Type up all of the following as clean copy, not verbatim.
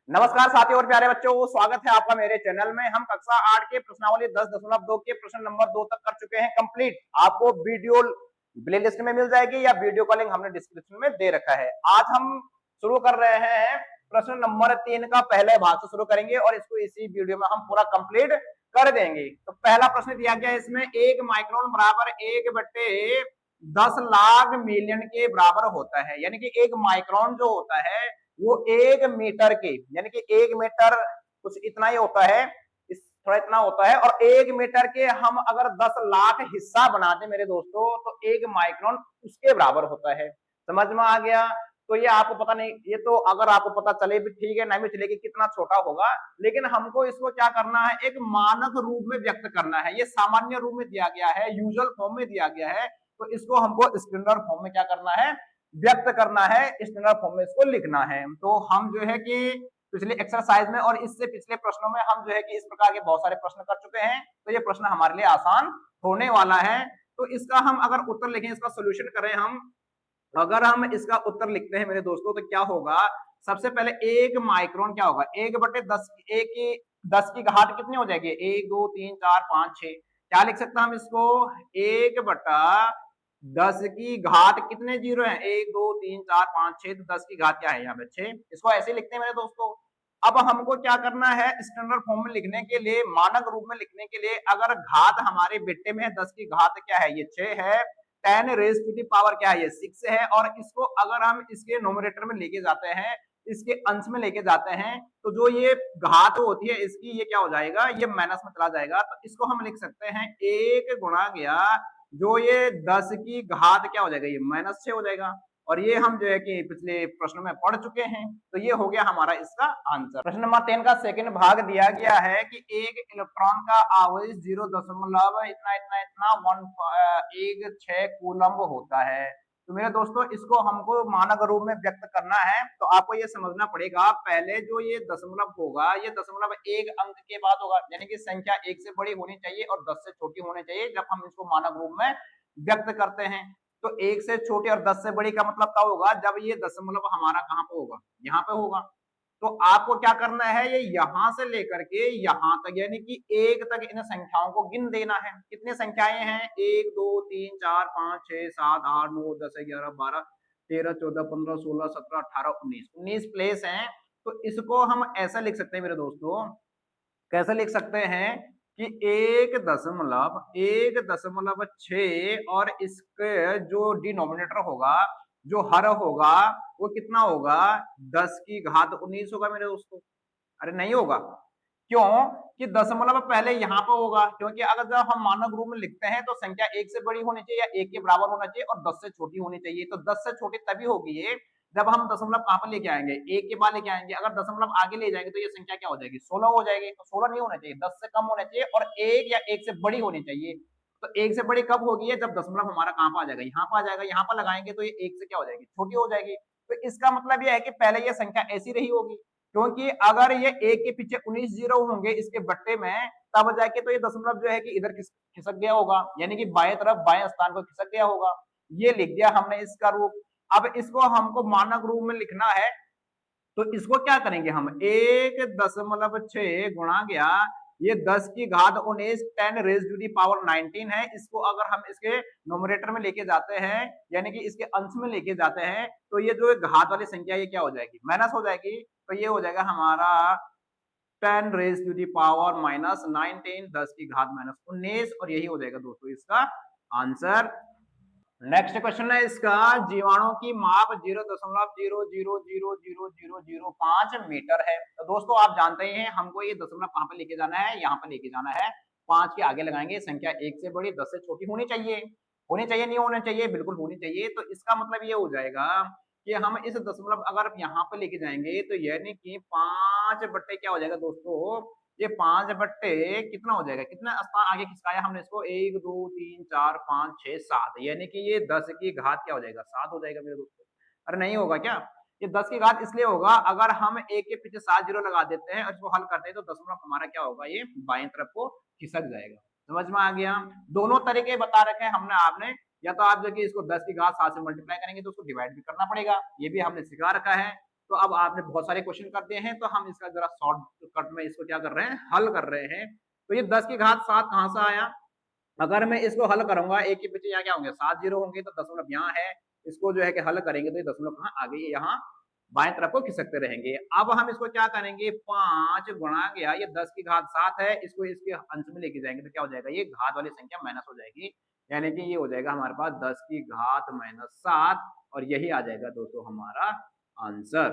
नमस्कार साथियों और प्यारे बच्चों, स्वागत है आपका मेरे चैनल में। हम कक्षा 8 के प्रश्नावली 10.2 के प्रश्न नंबर 2 तक कर चुके हैं कंप्लीट। आपको वीडियो प्लेलिस्ट में मिल जाएगी या वीडियो का लिंक हमने डिस्क्रिप्शन में दे रखा है। आज हम शुरू कर रहे हैं प्रश्न नंबर 3 का पहले भाग से शुरू करेंगे और इसको इसी वीडियो में हम पूरा कंप्लीट कर देंगे। तो पहला प्रश्न दिया गया है इसमें 1 माइक्रोन बराबर 1/10 लाख मिलियन के बराबर होता है। यानी कि 1 माइक्रोन जो होता है वो 1 मीटर के, यानी कि 1 मीटर कुछ इतना ही होता है, थोड़ा इतना होता है। और 1 मीटर के हम अगर 10 लाख हिस्सा बना दें मेरे दोस्तों, तो 1 माइक्रोन उसके बराबर होता है। समझ में आ गया? तो ये आपको पता नहीं, ये तो अगर आपको पता चले भी ठीक है, नहीं भी चले कि कितना छोटा होगा, लेकिन हमको इसको क्या करना है, एक मानक रूप में व्यक्त करना है। ये सामान्य रूप में दिया गया है, यूजुअल फॉर्म में दिया गया है, तो इसको हमको स्टैंडर्ड फॉर्म में क्या करना है, व्यक्त करना है, स्टैंडर्ड फॉर्म में इसको लिखना है। तो हम जो है कि पिछले एक्सरसाइज में और इससे पिछले प्रश्नों में हम जो है कि इस प्रकार के बहुत सारे प्रश्न कर चुके हैं, तो ये प्रश्न हमारे लिए आसान होने वाला है। तो इसका हम अगर उत्तर लिखें, इसका सोल्यूशन करें हम, अगर हम इसका उत्तर लिखते हैं मेरे दोस्तों, तो क्या होगा, सबसे पहले 1 माइक्रोन क्या होगा, 1/10, 1 की 10 की घात कितनी हो जाएगी, 1 2 3 4 5 6। क्या लिख सकते हैं हम इसको, 1/10 की घात कितने जीरो है, 1 2 3 4 5 6, तो 10 की घात क्या है यहाँ पे 6। इसको ऐसे लिखते हैं मेरे दोस्तों। अब हमको क्या करना है, स्टैंडर्ड फॉर्म में लिखने के लिए, मानक रूप में लिखने के लिए, अगर घात हमारे बेटे में है, 10 की घात क्या है, ये 6 है, 10 रेज टू दी पावर क्या है, ये 6 है। और इसको अगर हम इसके नोमिनेटर में लेके जाते हैं, इसके अंश में लेके जाते हैं, तो जो ये घात होती है इसकी, ये क्या हो जाएगा, ये माइनस में चला जाएगा। तो इसको हम लिख सकते हैं 1 गुणा गया, जो ये 10 की घात क्या हो जाएगा, ये -6 हो जाएगा। और ये हम जो है कि पिछले प्रश्न में पढ़ चुके हैं, तो ये हो गया हमारा इसका आंसर। प्रश्न नंबर 3 का सेकंड भाग दिया गया है कि एक इलेक्ट्रॉन का आवेश 0 इतना इतना इतना 1 6 कूलम्ब होता है। तो मेरे दोस्तों, इसको हमको मानक रूप में व्यक्त करना है, तो आपको ये समझना पड़ेगा, पहले जो ये दशमलव होगा, ये दशमलव एक अंक के बाद होगा, यानी कि संख्या 1 से बड़ी होनी चाहिए और 10 से छोटी होनी चाहिए जब हम इसको मानक रूप में व्यक्त करते हैं। तो 1 से छोटी और 10 से बड़ी का मतलब तब होगा जब ये दशमलव हमारा कहां पे होगा, यहाँ पे होगा। तो आपको क्या करना है, ये यहां से लेकर के यहां तक, यानी कि 1 तक इन संख्याओं को गिन देना है। कितनी संख्याएं हैं, 1 2 3 4 5 6 7 8 9 10 11 12 13 14 15 16 17 18 19, 19 प्लेस हैं। तो इसको हम ऐसा लिख सकते हैं मेरे दोस्तों, कैसे लिख सकते हैं कि 1.6 और इसके जो डिनोमिनेटर होगा, जो हर होगा, वो कितना होगा, 10 की घात 19 होगा मेरे दोस्तों। अरे नहीं होगा, क्यों कि दशमलव पहले यहाँ पे होगा, क्योंकि अगर जब हम मानक रूप में लिखते हैं तो संख्या 1 से बड़ी होनी चाहिए या 1 के बराबर होना चाहिए और 10 से छोटी होनी चाहिए। तो 10 से छोटी तभी होगी ये जब हम दशमलव कहां पर लेके आएंगे, 1 के बाद लेके आएंगे। अगर दशमलव आगे ले जाएंगे तो ये संख्या क्या हो जाएगी, 16 हो जाएगी। तो 16 नहीं होना चाहिए, 10 से कम होना चाहिए और 1 या 1 से बड़ी होनी चाहिए। तो 1 से बड़ी कब होगी है, जब दशमलव हमारा कहां पर आ जाएगा, यहाँ पर आ जाएगा। यहाँ पर लगाएंगे तो ये 1 से क्या हो जाएगी, छोटी हो जाएगी। तो इसका मतलब यह है कि पहले ये संख्या ऐसी रही होगी, क्योंकि अगर ये 1 के पीछे 19 जीरो होंगे इसके बट्टे में, तब जाके तो ये दशमलव जो है कि इधर खिसक गया होगा, यानी कि बाएं तरफ बाएं स्थान पर खिसक गया होगा। ये लिख दिया हमने इसका रूप। अब इसको हमको मानक रूप में लिखना है, तो इसको क्या करेंगे हम, 1.6 गुणा गया, ये 10 की घात 19 10 रेज टू दी पावर 19 है। इसको अगर हम इसके नोमिनेटर में लेके जाते हैं, यानी कि इसके अंश में लेके जाते हैं, तो ये जो घात वाली संख्या ये क्या हो जाएगी, माइनस हो जाएगी। तो ये हो जाएगा हमारा 10 रेज टू दी पावर -19, 10 की घात -19, और यही हो जाएगा दोस्तों इसका आंसर। नेक्स्ट क्वेश्चन है इसका, जीवाणु की माप 0.0000005 मीटर है। तो दोस्तों आप जानते हैं हमको ये दशमलव कहां पर लेके जाना है, यहाँ पर लेके जाना है। 5 के आगे लगाएंगे, संख्या 1 से बड़ी 10 से छोटी होनी चाहिए, होनी चाहिए नहीं होनी चाहिए, बिल्कुल होनी चाहिए। तो इसका मतलब ये हो जाएगा कि हम इस दशमलव अगर यहाँ पे लेके जाएंगे, तो यानी कि 5 बट्टे क्या हो जाएगा दोस्तों, ये 5 बट्टे कितना हो जाएगा, कितना स्थान आगे खिसकाया हमने इसको, 1 2 3 4 5 6 7, यानी कि ये 10 की घात क्या हो जाएगा, 7 हो जाएगा मेरे दोस्तों। अरे नहीं होगा क्या, ये 10 की घात इसलिए होगा, अगर हम 1 के पीछे 7 जीरो लगा देते हैं और इसको हल करते हैं, तो दशमलव हमारा क्या होगा, ये बाएं तरफ को खिसक जाएगा। समझ में आ गया? दोनों तरीके बता रखे हैं हमने आपने, या तो आप देखिए इसको 10 की घात 7 से मल्टीप्लाई करेंगे तो उसको डिवाइड भी करना पड़ेगा, ये भी हमने सिखा रखा है। तो अब आपने बहुत सारे क्वेश्चन कर दिए हैं, तो हम इसका जरा शॉर्टकट में इसको क्या कर रहे हैं, हल कर रहे हैं। तो ये 10 की घात 7 कहां से आया, अगर मैं इसको हल करूंगा, एक के पीछे यहाँ क्या होंगे 7 जीरो होंगे, तो दशमलव यहाँ है, इसको जो है कि हल करेंगे तो ये दशमलव कहाँ आगे यहाँ बाएं तरफ को खिसकते रहेंगे। अब हम इसको क्या करेंगे, 5 गुणा गया ये 10 की घात 7 है, इसको इसके अंश में लेके जाएंगे तो क्या हो जाएगा, ये घात वाली संख्या माइनस हो जाएगी, यानी कि ये हो जाएगा हमारे पास 10 की घात -7, और यही आ जाएगा दोस्तों हमारा आंसर।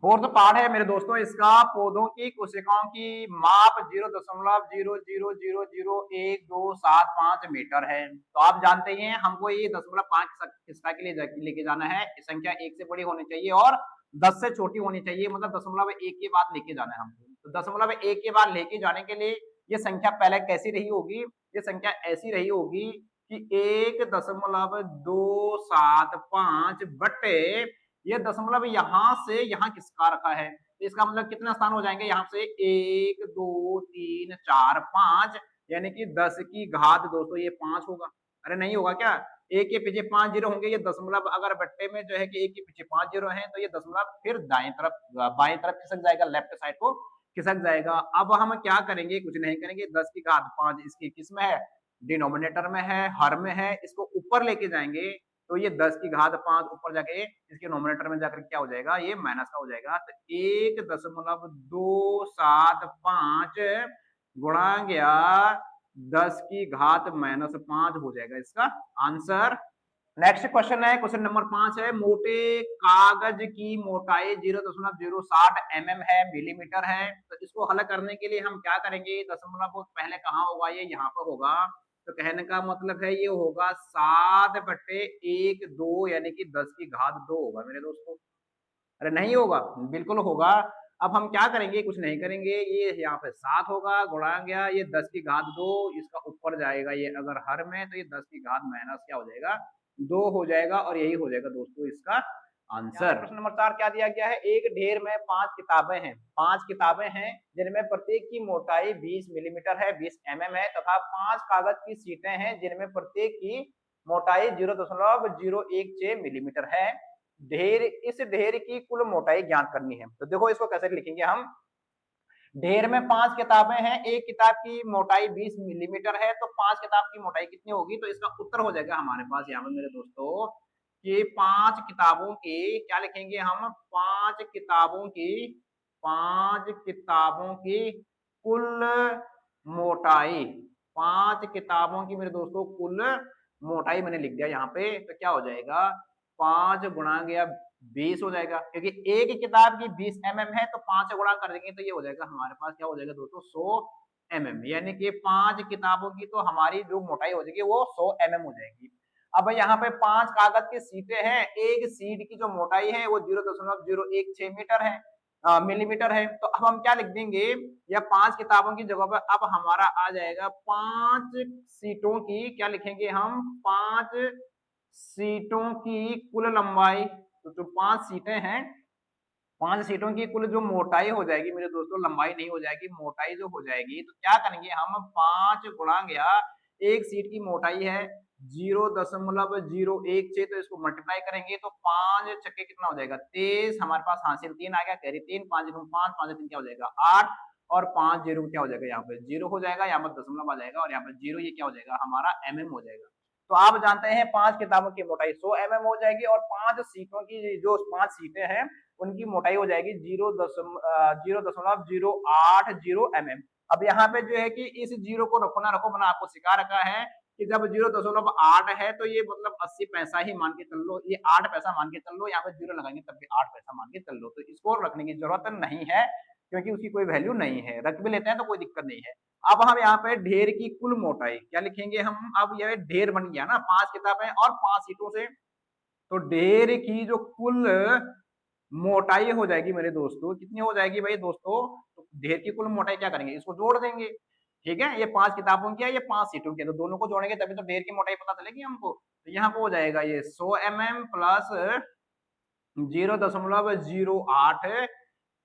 फोर्थ पार्ट है मेरे दोस्तों इसका, पौधों की कोशिकाओं की माप 0.0000127 मीटर है। तो आप जानते हैं हमको ये 0.5 खिसका के लिए लेके जाना है, संख्या 1 से बड़ी होनी चाहिए और 10 से छोटी होनी चाहिए, मतलब 0.1 के बाद लेके जाना है हमको। तो 0.1 के बाद लेके जाने के लिए ये संख्या पहले कैसी रही होगी, ये संख्या ऐसी रही होगी कि 1.275 बटे ये दशमलव यहां से यहां किसका रखा है, तो इसका मतलब कितना स्थान हो जाएंगे यहाँ से 1 2 3 4 5, यानी कि 10 की घात दोस्तों ये 5 होगा। अरे नहीं होगा क्या, एक के पीछे 5 जीरो होंगे, ये दशमलव अगर बट्टे में जो है कि एक के पीछे 5 जीरो है तो ये दशमलव फिर दाएं तरफ बाएं तरफ खिसक जाएगा, लेफ्ट साइड को खिसक जाएगा। अब हम क्या करेंगे, कुछ नहीं करेंगे, 10 की घात 5 इसकी किस में है, डिनोमिनेटर में है, हर में है, इसको ऊपर लेके जाएंगे तो ये 10 की घात 5 ऊपर जाके इसके नोमिनेटर में जाकर क्या हो जाएगा, ये माइनस का हो जाएगा। तो 1.275 गुणा गया 10 की घात -5 हो जाएगा इसका आंसर। नेक्स्ट क्वेश्चन है, क्वेश्चन नंबर 5 है, मोटे कागज की मोटाई 0.060 mm है, मिलीमीटर है। तो इसको हल करने के लिए हम क्या करेंगे, दशमलव पहले कहाँ होगा, ये यहाँ पर होगा, तो कहने का मतलब है ये होगा 7/1 2, यानी कि 10 की घात 2 होगा मेरे दोस्तों। अरे नहीं होगा, बिल्कुल होगा। अब हम क्या करेंगे, कुछ नहीं करेंगे, ये यहाँ पे 7 होगा, गुणा गया ये 10 की घात 2, इसका ऊपर जाएगा ये अगर हर में, तो ये 10 की घात माइनस क्या हो जाएगा 2 हो जाएगा, और यही हो जाएगा दोस्तों इसका आंसर। प्रश्न नंबर 4 क्या दिया गया है, एक ढेर में 5 किताबें हैं, 5 किताबें हैं जिनमें प्रत्येक की मोटाई 20 मिलीमीटर है, 20 mm है, तथा 5 कागज की सीटें हैं जिनमें प्रत्येक की मोटाई 0.016 मिलीमीटर है। ढेर, इस ढेर की कुल मोटाई ज्ञात करनी है। तो देखो इसको कैसे लिखेंगे हम, ढेर में 5 किताबें हैं, एक किताब की मोटाई 20 मिलीमीटर है, तो 5 किताब की मोटाई कितनी होगी, तो इसका उत्तर हो जाएगा हमारे पास यहाँ पर मेरे दोस्तों कि 5 किताबों की क्या लिखेंगे हम, 5 किताबों की कुल मोटाई, 5 किताबों की मेरे दोस्तों कुल मोटाई मैंने लिख दिया यहाँ पे, तो क्या हो जाएगा 5 गुणा गया 20 हो जाएगा, क्योंकि एक किताब की 20 mm है, तो 5 से गुणा कर देंगे तो ये हो जाएगा हमारे पास क्या हो जाएगा दोस्तों 100 mm, यानी कि 5 किताबों की तो हमारी जो मोटाई हो जाएगी वो 100 mm हो जाएगी। अब यहाँ पे 5 कागज की सीटें हैं, एक सीट की जो मोटाई है वो 0.016 मीटर है, मिलीमीटर है। तो अब हम क्या लिख देंगे, या 5 किताबों की जगह पर अब हमारा आ जाएगा 5 सीटों की, क्या लिखेंगे हम, 5 सीटों की कुल लंबाई। तो जो 5 सीटें हैं, 5 सीटों की कुल जो मोटाई हो जाएगी मेरे दोस्तों, लंबाई नहीं हो जाएगी, मोटाई जो हो जाएगी, तो क्या करेंगे हम, 5 गुणा गया एक सीट की मोटाई है 0.016, तो इसको मल्टीप्लाई करेंगे तो 5 छक्के कितना हो जाएगा 23, हमारे पास हासिल 3 आ गया, कैरी 3, 5 गुना 5, 5 3 क्या हो जाएगा 8, और 5 जीरो क्या हो जाएगा, यहाँ पे 0 हो जाएगा, यहाँ पर दशमलव आ जाएगा, और यहाँ पर 0 ये क्या हो जाएगा हमारा mm हो जाएगा। तो आप जानते हैं 5 किताबों की मोटाई 100 mm हो जाएगी, और 5 सीटों की जो 5 सीटें हैं उनकी मोटाई हो जाएगी 0.080 mm। अब यहाँ पे जो है कि इस जीरो को रखो ना रखो, मैंने आपको सिखा रखा है कि जब 0.8 है तो ये मतलब 80 पैसा ही मान के चल लो, ये 8 पैसा मान के चल लो, यहाँ पे जीरो लगाएंगे तब भी 8 पैसा मान के चल लो, तो इसको रखने की जरूरत नहीं है क्योंकि उसकी कोई वैल्यू नहीं है, रख भी लेते हैं तो कोई दिक्कत नहीं है। अब हम यहाँ पे ढेर की कुल मोटाई क्या लिखेंगे हम, अब यह ढेर बन गया ना 5 किताबें और 5 सीटों से, तो ढेर की जो कुल मोटाई हो जाएगी मेरे दोस्तों, कितनी हो जाएगी भाई दोस्तों, तो ढेर की कुल मोटाई क्या करेंगे, इसको जोड़ देंगे, ठीक है, ये 5 किताबों की है, ये 5 सीटों की है, तो दोनों को जोड़ेंगे तभी तो ढेर की मोटाई पता चलेगी हमको। तो यहाँ पे हो जाएगा ये 100 mm प्लस 0.08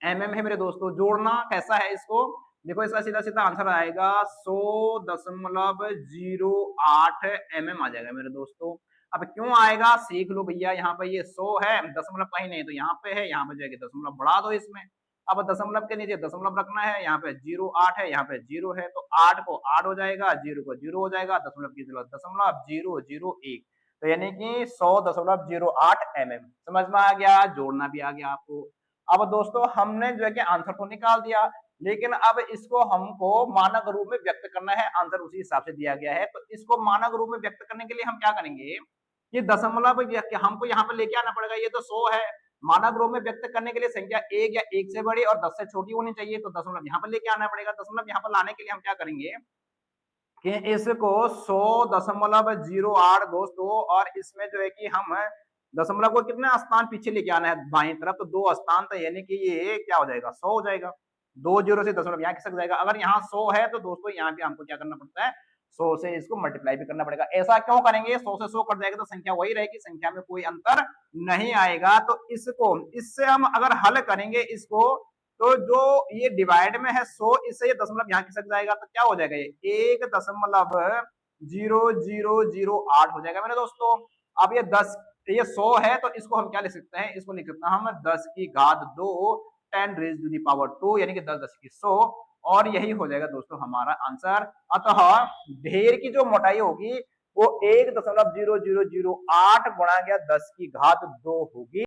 mm है मेरे दोस्तों। जोड़ना कैसा है इसको, देखो इसका सीधा सीधा आंसर आएगा 100.08 mm आ जाएगा मेरे दोस्तों। अब क्यों आएगा सीख लो भैया, यहाँ पे ये 100 है, दशमलव कहीं नहीं तो यहाँ पे है, यहाँ पे जाके दशमलव बढ़ा दो इसमें। अब दशमलव के नीचे दशमलव रखना है, यहाँ पे 08 है, यहाँ पे 0 है, तो 8 को 8 हो जाएगा, 0 को 0 हो जाएगा, दशमलव की जगह दशमलव 001, तो यानी कि 100.08 mm। समझ में आ गया, जोड़ना भी आ गया आपको। अब दोस्तों हमने जो है कि आंसर तो निकाल दिया, लेकिन अब इसको हमको मानक रूप में व्यक्त करना है, आंसर उसी हिसाब से दिया गया है। तो इसको मानक रूप में व्यक्त करने के लिए हम क्या करेंगे, ये दशमलव हमको यहाँ पे लेके आना पड़ेगा, ये तो 100 है, मानक रूप में व्यक्त करने के लिए संख्या 1 या 1 से बड़ी और 10 से छोटी होनी चाहिए, तो दशमलव यहाँ पर लेके आना पड़ेगा। दशमलव यहाँ पर लाने के लिए हम क्या करेंगे कि इसको 100.08 दोस्तों, और इसमें जो है कि हम दशमलव को कितना स्थान पीछे लेके आना है बाएं तरफ, तो 2 स्थान, तो यानी कि ये क्या हो जाएगा 100 हो जाएगा। 2 जीरो से दशमलव यहाँ खिसक जाएगा। अगर यहाँ 100 है तो दोस्तों यहाँ पे हमको क्या करना पड़ता है, 100 से इसको मल्टीप्लाई भी करना पड़ेगा। ऐसा क्यों करेंगे, 100 से 100 कट जाएगा तो संख्या वही रहेगी, संख्या में कोई अंतर नहीं आएगा। तो इसको इससे हम अगर हल करेंगे इसको, तो जो ये डिवाइड में है 100, इससे ये दशमलव यहाँ खिसक जाएगा, तो क्या हो जाएगा, ये 1.0008 हो जाएगा मेरे दोस्तों। अब ये 100 है, तो इसको हम क्या लिख सकते हैं, इसको लिख सकते हैं हम 10 की घात 2 10 रेज़ टू दी पावर 2, यानी कि 10 10 की 100, और यही हो जाएगा दोस्तों हमारा आंसर। अतः ढेर की जो मोटाई होगी वो 1.0008 गुणा गया 10 की घात 2 होगी।